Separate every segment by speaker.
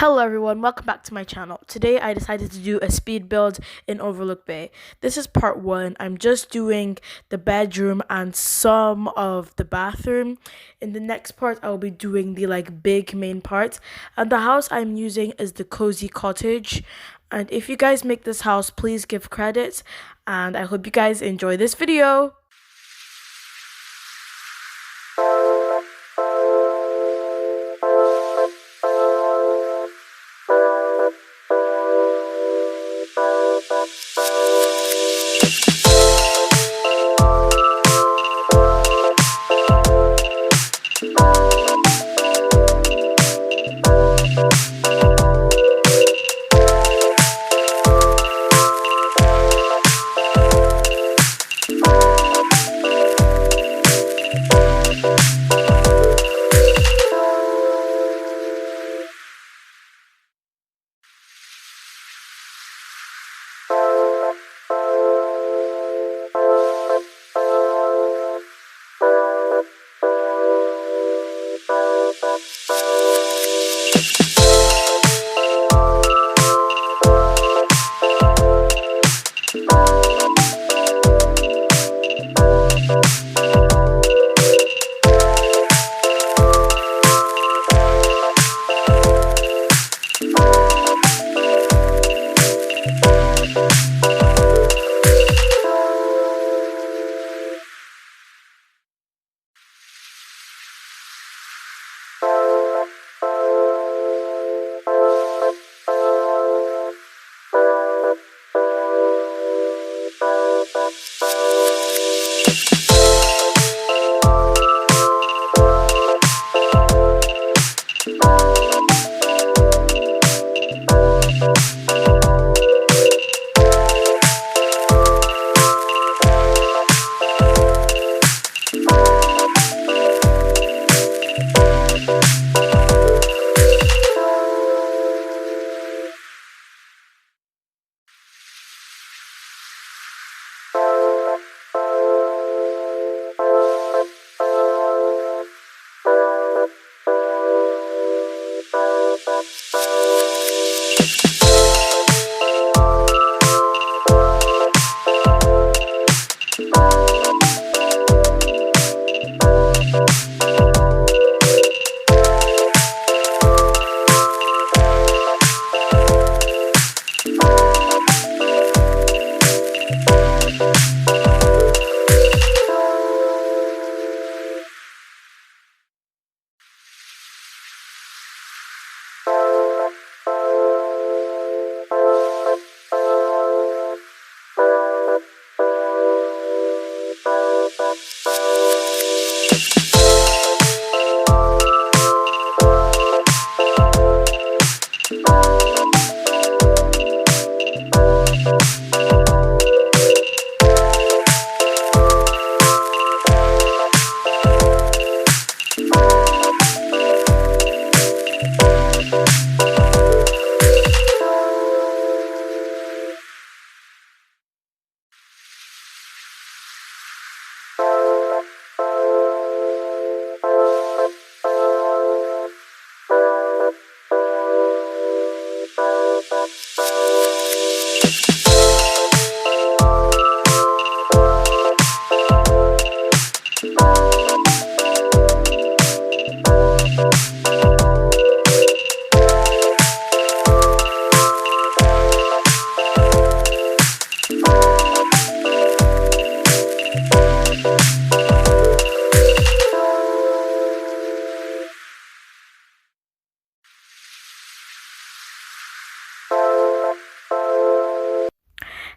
Speaker 1: Hello everyone, welcome back to my channel. Today I decided to do a speed build in Overlook Bay. This is part 1. I'm just doing the bedroom and some of the bathroom. In the next part I will be doing the big main part. And the house I'm using is the cozy cottage. And if you guys make this house, please give credit. And I hope you guys enjoy this video.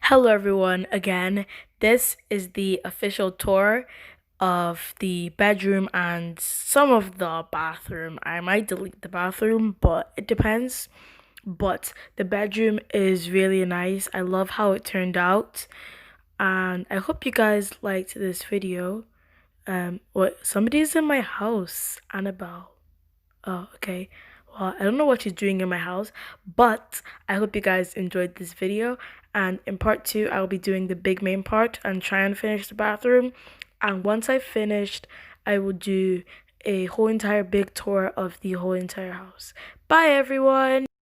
Speaker 1: Hello everyone again. This is the official tour of the bedroom and some of the bathroom. I might delete the bathroom, but it depends. But the bedroom is really nice. I love how it turned out. And I hope you guys liked this video. Somebody's in my house, Annabelle. Oh, okay. Well, I don't know what she's doing in my house, but I hope you guys enjoyed this video. And in part 2, I'll be doing the big main part and try and finish the bathroom. And once I've finished, I will do a whole entire big tour of the whole entire house. Bye, everyone!